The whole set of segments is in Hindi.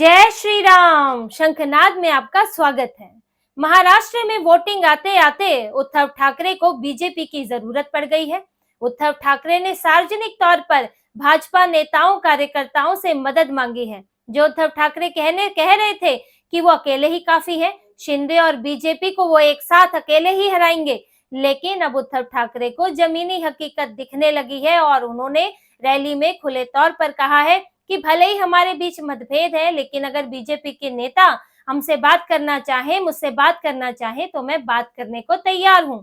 जय श्री राम। शंखनाद में आपका स्वागत है। महाराष्ट्र में वोटिंग आते आते उद्धव ठाकरे को बीजेपी की जरूरत पड़ गई है। उद्धव ठाकरे ने सार्वजनिक तौर पर भाजपा नेताओं कार्यकर्ताओं से मदद मांगी है। जो उद्धव ठाकरे कह रहे थे कि वो अकेले ही काफी है, शिंदे और बीजेपी को वो एक साथ अकेले ही हराएंगे, लेकिन अब उद्धव ठाकरे को जमीनी हकीकत दिखने लगी है और उन्होंने रैली में खुले तौर पर कहा है कि भले ही हमारे बीच मतभेद है, लेकिन अगर बीजेपी के नेता हमसे बात करना चाहे, मुझसे बात करना चाहे, तो मैं बात करने को तैयार हूं।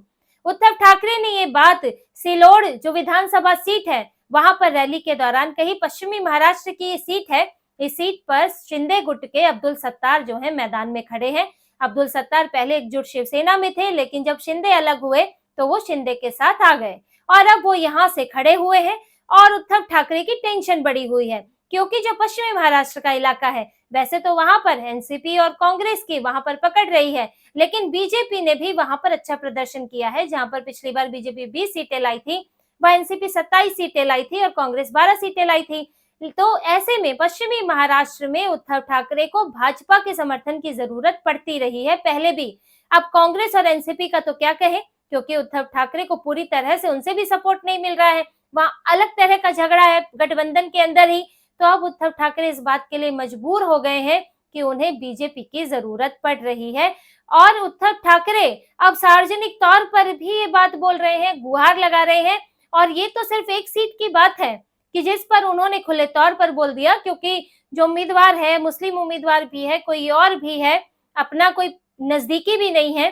उद्धव ठाकरे ने ये बात सिलोड़ जो विधानसभा सीट है वहां पर रैली के दौरान कही। पश्चिमी महाराष्ट्र की ये सीट है। इस सीट पर शिंदे गुट के अब्दुल सत्तार जो है मैदान में खड़े हैं। अब्दुल सत्तार पहले एकजुट शिवसेना में थे, लेकिन जब शिंदे अलग हुए तो वो शिंदे के साथ आ गए और अब वो यहाँ से खड़े हुए हैं और उद्धव ठाकरे की टेंशन बढ़ी हुई है, क्योंकि जो पश्चिमी महाराष्ट्र का इलाका है वैसे तो वहां पर एनसीपी और कांग्रेस की वहां पर पकड़ रही है, लेकिन बीजेपी ने भी वहां पर अच्छा प्रदर्शन किया है। जहां पर पिछली बार बीजेपी 20 सीटें लाई थी, वह एनसीपी 27 सीटें लाई थी और कांग्रेस 12 सीटें लाई थी। तो ऐसे में पश्चिमी महाराष्ट्र में उद्धव ठाकरे को भाजपा के समर्थन की जरूरत पड़ती रही है पहले भी। अब कांग्रेस और एनसीपी का तो क्या कहे, क्योंकि उद्धव ठाकरे को पूरी तरह से उनसे भी सपोर्ट नहीं मिल रहा है। वहां अलग तरह का झगड़ा है गठबंधन के अंदर ही। तो अब उद्धव ठाकरे इस बात के लिए मजबूर हो गए हैं कि उन्हें बीजेपी की जरूरत पड़ रही है और उद्धव ठाकरे अब सार्वजनिक तौर पर भी ये बात बोल रहे हैं, गुहार लगा रहे हैं। और ये तो सिर्फ एक सीट की बात है कि जिस पर उन्होंने खुले तौर पर बोल दिया, क्योंकि जो उम्मीदवार है मुस्लिम उम्मीदवार भी है, कोई और भी है, अपना कोई नजदीकी भी नहीं है,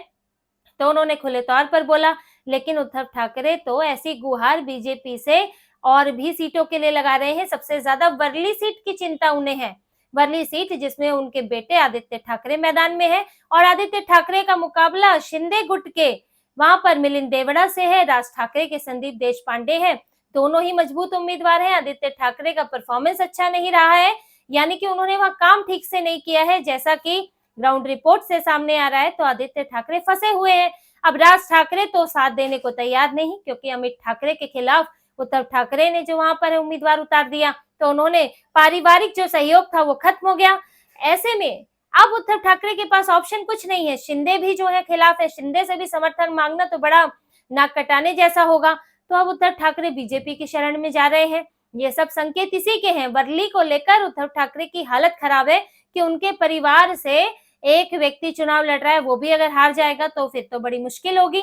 तो उन्होंने खुले तौर पर बोला। लेकिन उद्धव ठाकरे तो ऐसी गुहार बीजेपी से और भी सीटों के लिए लगा रहे हैं। सबसे ज्यादा वर्ली सीट की चिंता उन्हें है। वर्ली सीट जिसमें उनके बेटे आदित्य ठाकरे मैदान में है और आदित्य ठाकरे का मुकाबला शिंदे गुट के वहां पर मिलिंद देवड़ा से है, राज ठाकरे के संदीप देशपांडे हैं। दोनों ही मजबूत उम्मीदवार हैं। आदित्य ठाकरे का परफॉर्मेंस अच्छा नहीं रहा है, यानी कि उन्होंने वहां काम ठीक से नहीं किया है, जैसा कि ग्राउंड रिपोर्ट से सामने आ रहा है। तो आदित्य ठाकरे फंसे हुए हैं। अब राज ठाकरे तो साथ देने को तैयार नहीं, क्योंकि अमित ठाकरे के खिलाफ उद्धव ठाकरे ने जो वहां पर उम्मीदवार उतार दिया, तो उन्होंने पारिवारिक जो सहयोग था वो खत्म हो गया। ऐसे में अब उद्धव ठाकरे के पास ऑप्शन कुछ नहीं है। शिंदे भी जो है खिलाफ है, शिंदे से भी समर्थन मांगना तो बड़ा नाक कटाने जैसा होगा। तो अब उद्धव ठाकरे बीजेपी की शरण में जा रहे हैं। ये सब संकेत इसी के हैं। वर्ली को लेकर उद्धव ठाकरे की हालत खराब है कि उनके परिवार से एक व्यक्ति चुनाव लड़ रहा है, वो भी अगर हार जाएगा तो फिर तो बड़ी मुश्किल होगी।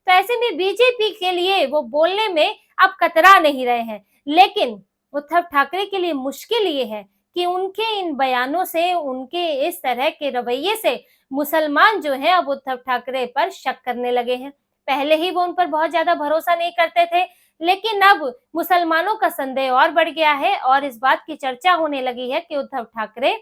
तो ऐसे में बीजेपी के लिए वो बोलने में अब कतरा नहीं रहे हैं, लेकिन उद्धव ठाकरे के लिए मुश्किल ये है कि उनके इन बयानों से, उनके इस तरह के रवैये से मुसलमान जो है अब उद्धव ठाकरे पर शक करने लगे हैं। पहले ही वो उन पर बहुत ज्यादा भरोसा नहीं करते थे, लेकिन अब मुसलमानों का संदेह और बढ़ गया है और इस बात की चर्चा होने लगी है कि उद्धव ठाकरे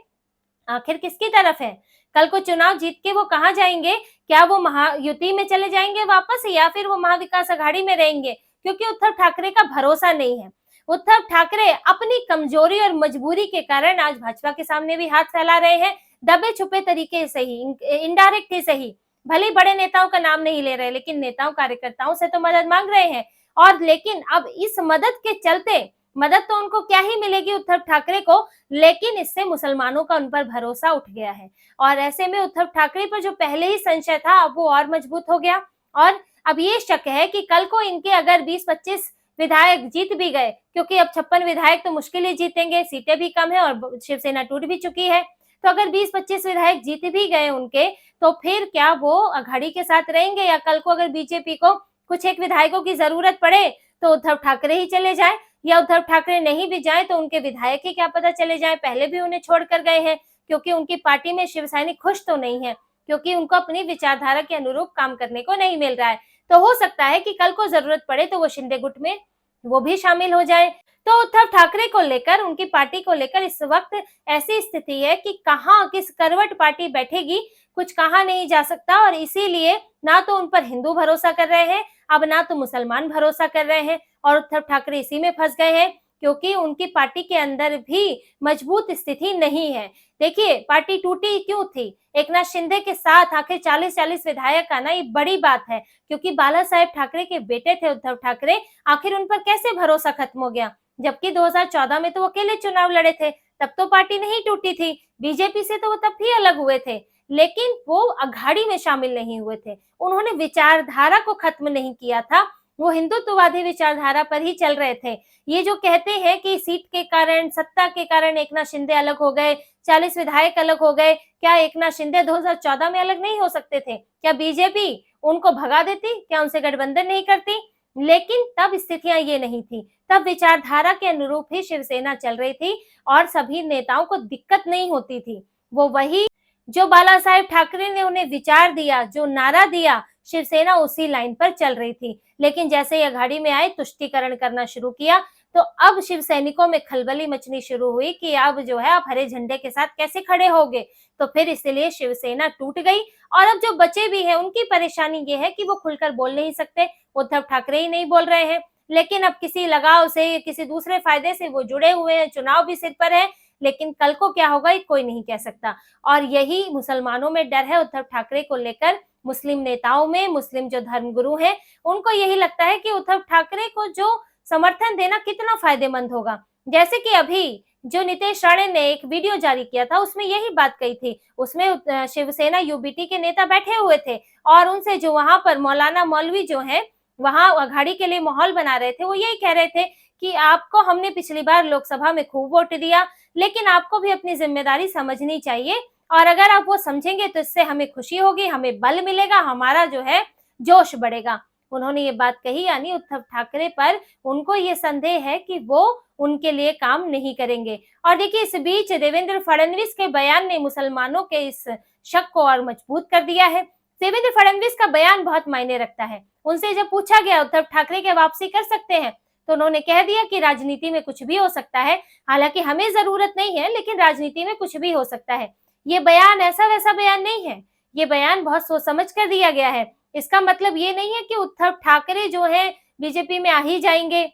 आखिर किसकी तरफ है। कल को चुनाव जीत के वो कहाँ जाएंगे? क्या वो महायुति में चले जाएंगे वापस, या फिर वो महाविकास आघाड़ी में रहेंगे? क्योंकि उद्धव ठाकरे का भरोसा नहीं है। उद्धव ठाकरे अपनी कमजोरी और मजबूरी के कारण आज भाजपा के सामने भी हाथ फैला रहे हैं, दबे छुपे तरीके से ही, इनडायरेक्ट ही सही। भले बड़े नेताओं का नाम नहीं ले रहे, लेकिन नेताओं कार्यकर्ताओं से तो मदद मांग रहे हैं। और लेकिन अब इस मदद के चलते, मदद तो उनको क्या ही मिलेगी उद्धव ठाकरे को, लेकिन इससे मुसलमानों का उन पर भरोसा उठ गया है। और ऐसे में उद्धव ठाकरे पर जो पहले ही संशय था अब वो और मजबूत हो गया। और अब ये शक है कि कल को इनके अगर 20-25 विधायक जीत भी गए, क्योंकि अब 56 विधायक तो मुश्किल ही जीतेंगे, सीटें भी कम है और शिवसेना टूट भी चुकी है। तो अगर 20-25 विधायक जीत भी गए उनके, तो फिर क्या वो अघाड़ी के साथ रहेंगे, या कल को अगर बीजेपी को कुछ एक विधायकों की जरूरत पड़े तो उद्धव ठाकरे ही चले जाए, या उद्धव ठाकरे नहीं भी जाए तो उनके विधायक ही क्या पता चले जाए, पहले भी उन्हें छोड़कर गए हैं। क्योंकि उनकी पार्टी में शिव सैनिक खुश तो नहीं है, क्योंकि उनको अपनी विचारधारा के अनुरूप काम करने को नहीं मिल रहा है। तो हो सकता है कि कल को जरूरत पड़े तो वो शिंदे गुट में वो भी शामिल हो जाए। तो उद्धव ठाकरे को लेकर, उनकी पार्टी को लेकर इस वक्त ऐसी स्थिति है कि कहाँ किस करवट पार्टी बैठेगी कुछ कहा नहीं जा सकता। और इसीलिए ना तो उन पर हिंदू भरोसा कर रहे हैं, अब ना तो मुसलमान भरोसा कर रहे हैं, और उद्धव ठाकरे इसी में फंस गए हैं, क्योंकि उनकी पार्टी के अंदर भी मजबूत स्थिति नहीं है। देखिए पार्टी टूटी क्यों थी, एकनाथ शिंदे के साथ आखिर 40-40 विधायक आना ये बड़ी बात है, क्योंकि बाला साहेब ठाकरे के बेटे थे उद्धव ठाकरे। आखिर उन पर कैसे भरोसा खत्म हो गया, जबकि 2014 में तो अकेले चुनाव लड़े थे, तब तो पार्टी नहीं टूटी थी, बीजेपी से तो वो तब भी अलग हुए थे, लेकिन वो अघाड़ी में शामिल नहीं हुए थे। उन्होंने विचारधारा को खत्म नहीं किया था, वो हिंदुत्ववादी विचारधारा पर ही चल रहे थे। ये जो कहते हैं कि सीट के कारण, सत्ता के कारण एकनाथ शिंदे अलग हो गए, 40 विधायक अलग हो गए, क्या एकनाथ शिंदे 2014 में अलग नहीं हो सकते थे? क्या बीजेपी उनको भगा देती? क्या उनसे गठबंधन नहीं करती? लेकिन तब स्थितियां ये नहीं थी, तब विचारधारा के अनुरूप ही शिवसेना चल रही थी और सभी नेताओं को दिक्कत नहीं होती थी। वो वही जो बाला साहेब ठाकरे ने उन्हें विचार दिया, जो नारा दिया, शिवसेना उसी लाइन पर चल रही थी। लेकिन जैसे ही अघाड़ी में आए, तुष्टीकरण करना शुरू किया, तो अब शिव सैनिकों में खलबली मचनी शुरू हुई कि अब जो है आप हरे झंडे के साथ कैसे खड़े होगे। तो फिर इसलिए शिवसेना टूट गई और अब जो बचे भी हैं उनकी परेशानी ये है कि वो खुलकर बोल नहीं सकते, उद्धव ठाकरे ही नहीं बोल रहे हैं, लेकिन अब किसी लगाव से, किसी दूसरे फायदे से वो जुड़े हुए हैं, चुनाव भी सिर पर है, लेकिन कल को क्या होगा ये कोई नहीं कह सकता। और यही मुसलमानों में डर है उद्धव ठाकरे को लेकर, मुस्लिम नेताओं में, मुस्लिम जो धर्मगुरु हैं, उनको यही लगता है कि उद्धव ठाकरे को जो समर्थन देना कितना फायदेमंद होगा। जैसे कि अभी जो नीतीश राणे ने एक वीडियो जारी किया था, उसमें यही बात कही थी। उसमें शिवसेना यूबीटी के नेता बैठे हुए थे और उनसे जो वहां पर मौलाना मौलवी जो है वहां अघाड़ी के लिए माहौल बना रहे थे, वो यही कह रहे थे कि आपको हमने पिछली बार लोकसभा में खूब वोट दिया, लेकिन आपको भी अपनी जिम्मेदारी समझनी चाहिए और अगर आप वो समझेंगे तो इससे हमें खुशी होगी, हमें बल मिलेगा, हमारा जो है जोश बढ़ेगा। उन्होंने ये बात कही, यानी उद्धव ठाकरे पर उनको ये संदेह है कि वो उनके लिए काम नहीं करेंगे। और देखिए, इस बीच देवेंद्र फडणवीस के बयान ने मुसलमानों के इस शक को और मजबूत कर दिया है। देवेंद्र फडणवीस का बयान बहुत मायने रखता है। उनसे जब पूछा गया उद्धव ठाकरे के वापसी कर सकते हैं, तो उन्होंने कह दिया कि राजनीति में कुछ भी हो सकता है, हालांकि हमें जरूरत नहीं है, लेकिन राजनीति में कुछ भी हो सकता है। ये बयान ऐसा वैसा बयान नहीं है, ये बयान बहुत सोच समझ कर दिया गया है। इसका मतलब ये नहीं है कि उद्धव ठाकरे जो है बीजेपी में आ ही जाएंगे।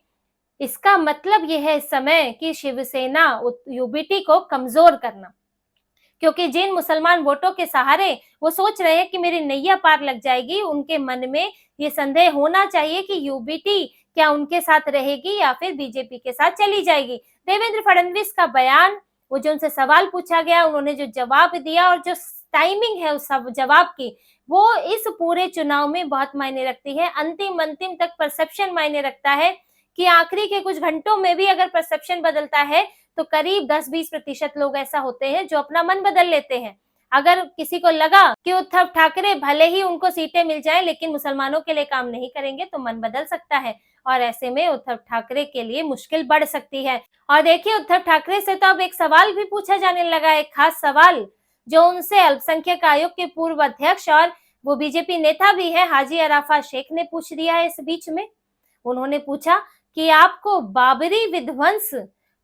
इसका मतलब ये है इस समय कि शिवसेना यूबीटी को कमजोर करना, क्योंकि जिन मुसलमान वोटों के सहारे वो सोच रहे हैं कि मेरी नैया पार लग जाएगी, उनके मन में ये संदेह होना चाहिए कि यूबीटी क्या उनके साथ रहेगी या फिर बीजेपी के साथ चली जाएगी। देवेंद्र फडणवीस का बयान, वो जो उनसे सवाल पूछा गया, उन्होंने जो जवाब दिया और जो टाइमिंग है उस जवाब की, वो इस पूरे चुनाव में बहुत मायने रखती है। अंतिम तक परसेप्शन मायने रखता है कि आखिरी के कुछ घंटों में भी अगर परसेप्शन बदलता है तो करीब 10-20% लोग ऐसा होते हैं जो अपना मन बदल लेते हैं। अगर किसी को लगा कि उद्धव ठाकरे भले ही उनको सीटें मिल जाएं लेकिन मुसलमानों के लिए काम नहीं करेंगे, तो मन बदल सकता है और ऐसे में उद्धव ठाकरे के लिए मुश्किल बढ़ सकती है। और देखिए, उद्धव ठाकरे से तो अब एक सवाल भी पूछा जाने लगा, एक खास सवाल जो उनसे अल्पसंख्यक आयोग के पूर्व अध्यक्ष और वो बीजेपी नेता भी है हाजी अराफा शेख ने पूछ दिया है। इस बीच में उन्होंने पूछा कि आपको बाबरी विध्वंस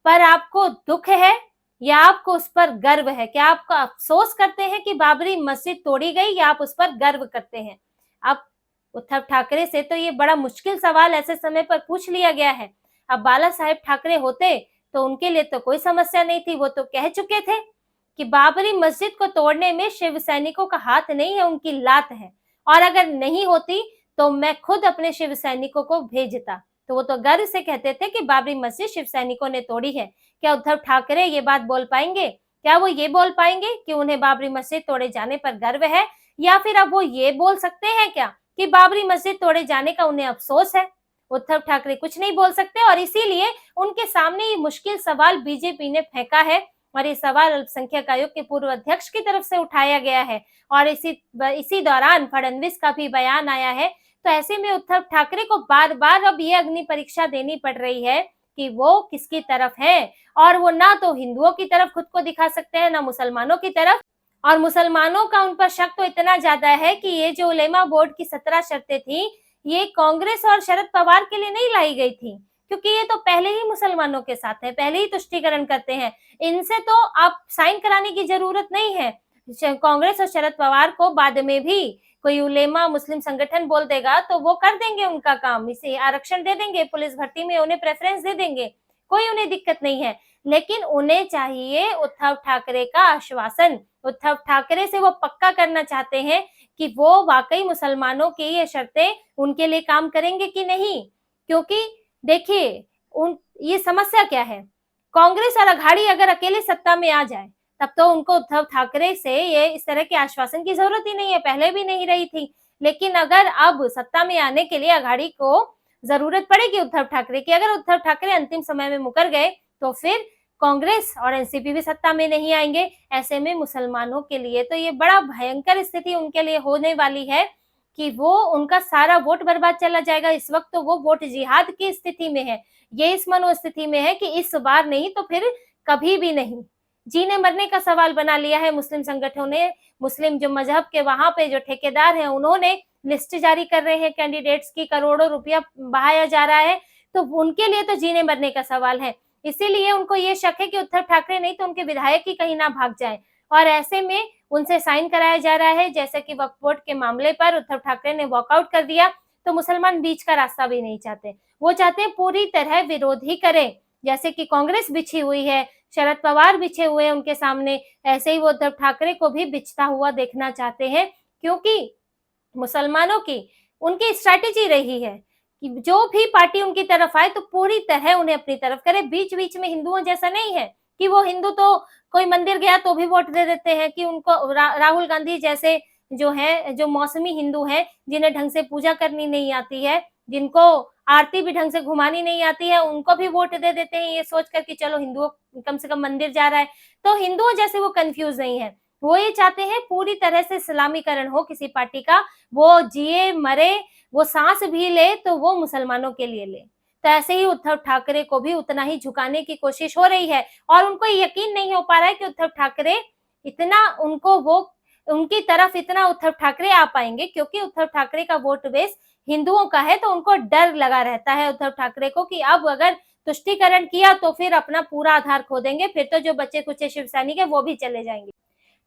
पर आपको दुख है या आपको उस पर गर्व है? क्या आप अफसोस करते हैं कि बाबरी मस्जिद तोड़ी गई या आप उस पर गर्व करते हैं? अब उद्धव ठाकरे से तो ये बड़ा मुश्किल सवाल ऐसे समय पर पूछ लिया गया है। अब बाला साहेब ठाकरे होते तो उनके लिए तो कोई समस्या नहीं थी, वो तो कह चुके थे कि बाबरी मस्जिद को तोड़ने में शिव सैनिकों का हाथ नहीं है, उनकी लात है, और अगर नहीं होती तो मैं खुद अपने शिव सैनिकों को भेजता। तो वो तो गर्व से कहते थे कि बाबरी मस्जिद शिव सैनिकों ने तोड़ी है। क्या उद्धव ठाकरे ये बात बोल पाएंगे? क्या वो ये बोल पाएंगे कि उन्हें बाबरी मस्जिद तोड़े जाने पर गर्व है, या फिर अब वो ये बोल सकते हैं क्या कि बाबरी मस्जिद तोड़े जाने का उन्हें अफसोस है? उद्धव ठाकरे कुछ नहीं बोल सकते और इसीलिए उनके सामने ये मुश्किल सवाल बीजेपी ने फेंका है और ये सवाल अल्पसंख्यक आयोग के पूर्व अध्यक्ष की तरफ से उठाया गया है और इसी दौरान फडणवीस का भी बयान आया है। तो ऐसे में उद्धव ठाकरे को बार बार अब ये अग्नि परीक्षा देनी पड़ रही है कि वो किसकी तरफ है, और वो ना तो हिंदुओं की तरफ खुद को दिखा सकते हैं ना मुसलमानों की तरफ। और मुसलमानों का उन पर शक तो इतना ज्यादा है कि ये जो उलेमा बोर्ड की 17 शर्तें थी, ये कांग्रेस और शरद पवार के लिए नहीं लाई गई थी, क्योंकि ये तो पहले ही मुसलमानों के साथ है, पहले ही तुष्टीकरण करते हैं, इनसे तो आप साइन कराने की जरूरत नहीं है। कांग्रेस और शरद पवार को बाद में भी कोई उलेमा मुस्लिम संगठन बोल देगा तो वो कर देंगे उनका काम, इसे आरक्षण दे देंगे, पुलिस भर्ती में उन्हें प्रेफरेंस दे देंगे, कोई उन्हें दिक्कत नहीं है। लेकिन उन्हें चाहिए उद्धव ठाकरे का आश्वासन। उद्धव ठाकरे से वो पक्का करना चाहते हैं कि वो वाकई मुसलमानों की ये शर्तें उनके लिए काम करेंगे कि नहीं। क्योंकि देखिए, ये समस्या क्या है कांग्रेस और अघाड़ी अगर अकेले सत्ता में आ जाए तब तो उनको उद्धव ठाकरे से ये इस तरह के आश्वासन की जरूरत ही नहीं है, पहले भी नहीं रही थी। लेकिन अगर अब सत्ता में आने के लिए अघाड़ी को जरूरत पड़ेगी उद्धव ठाकरे की, अगर उद्धव ठाकरे अंतिम समय में मुकर गए तो फिर कांग्रेस और एनसीपी भी सत्ता में नहीं आएंगे। ऐसे में मुसलमानों के लिए तो ये बड़ा भयंकर स्थिति उनके लिए होने वाली है कि वो उनका सारा वोट बर्बाद चला जाएगा। इस वक्त तो वो वोट जिहाद की स्थिति में है, ये इस मनोस्थिति में है कि इस बार नहीं तो फिर कभी भी नहीं। जीने मरने का सवाल बना लिया है मुस्लिम संगठनों ने। मुस्लिम जो मजहब के वहां पे जो ठेकेदार हैं उन्होंने लिस्ट जारी कर रहे हैं कैंडिडेट्स की, करोड़ों रुपया बहाया जा रहा है, तो उनके लिए तो जीने मरने का सवाल है। इसीलिए उनको ये शक है कि उद्धव ठाकरे नहीं तो उनके विधायक ही कहीं ना भाग जाए, और ऐसे में उनसे साइन कराया जा रहा है। जैसे कि वक्फ बोर्ड के मामले पर उद्धव ठाकरे ने वॉकआउट कर दिया, तो मुसलमान बीच का रास्ता भी नहीं चाहते, वो चाहते हैं पूरी तरह विरोध ही करें। जैसे कि कांग्रेस बिछी हुई है, शरद पवार बिछे हुए हैं उनके सामने, ऐसे ही वो उद्धव ठाकरे को भी बिछता हुआ देखना चाहते हैं, क्योंकि मुसलमानों की उनकी स्ट्रैटेजी रही है कि जो भी पार्टी उनकी तरफ आए तो पूरी तरह उन्हें अपनी तरफ करे। बीच बीच में हिंदुओं जैसा नहीं है कि वो हिंदू तो कोई मंदिर गया तो भी वोट दे देते हैं, कि उनको राहुल गांधी जैसे जो है, जो मौसमी हिंदू हैं, जिन्हें ढंग से पूजा करनी नहीं आती है, जिनको आरती भी ढंग से घुमानी नहीं आती है, उनको भी वोट दे देते हैं ये सोच कर कि चलो हिंदुओं कम से कम मंदिर जा रहा है। तो हिंदुओं जैसे वो कंफ्यूज नहीं है, वो ये चाहते हैं पूरी तरह से इस्लामीकरण हो किसी पार्टी का, वो जिए मरे, वो सांस भी ले तो वो मुसलमानों के लिए ले। तो ऐसे ही उद्धव ठाकरे को भी उतना ही झुकाने की कोशिश हो रही है, और उनको यकीन नहीं हो पा रहा है कि उद्धव ठाकरे इतना उनको वो उनकी तरफ इतना उद्धव ठाकरे आ पाएंगे, क्योंकि उद्धव ठाकरे का वोट बेस हिंदुओं का है। तो उनको डर लगा रहता है उद्धव ठाकरे को कि अब अगर तुष्टीकरण किया तो फिर अपना पूरा आधार खो देंगे, फिर तो जो बच्चे कुछ शिव सैनिक है वो भी चले जाएंगे।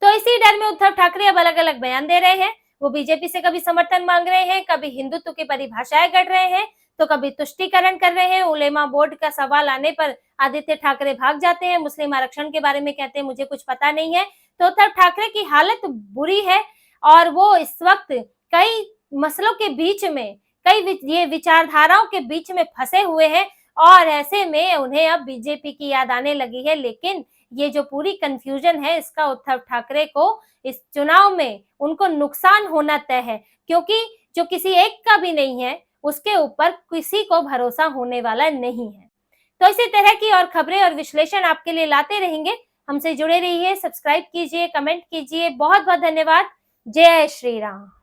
तो इसी डर में उद्धव ठाकरे अब अलग अलग बयान दे रहे हैं। वो बीजेपी से कभी समर्थन मांग रहे हैं, कभी हिंदुत्व की परिभाषाएं गढ़ रहे हैं, तो कभी तुष्टीकरण कर रहे हैं। उलेमा बोर्ड का सवाल आने पर आदित्य ठाकरे भाग जाते हैं, मुस्लिम आरक्षण के बारे में कहते हैं मुझे कुछ पता नहीं है। तो उद्धव ठाकरे की हालत बुरी है, और वो इस वक्त कई मसलों के बीच में, कई ये विचारधाराओं के बीच में फंसे हुए हैं, और ऐसे में उन्हें अब बीजेपी की याद आने लगी है। लेकिन ये जो पूरी कंफ्यूजन है, इसका उद्धव ठाकरे को इस चुनाव में उनको नुकसान होना तय है, क्योंकि जो किसी एक का भी नहीं है उसके ऊपर किसी को भरोसा होने वाला नहीं है। तो इसी तरह की और खबरें और विश्लेषण आपके लिए लाते रहेंगे। हमसे जुड़े रहिए, सब्सक्राइब कीजिए, कमेंट कीजिए। बहुत बहुत धन्यवाद। जय श्री राम।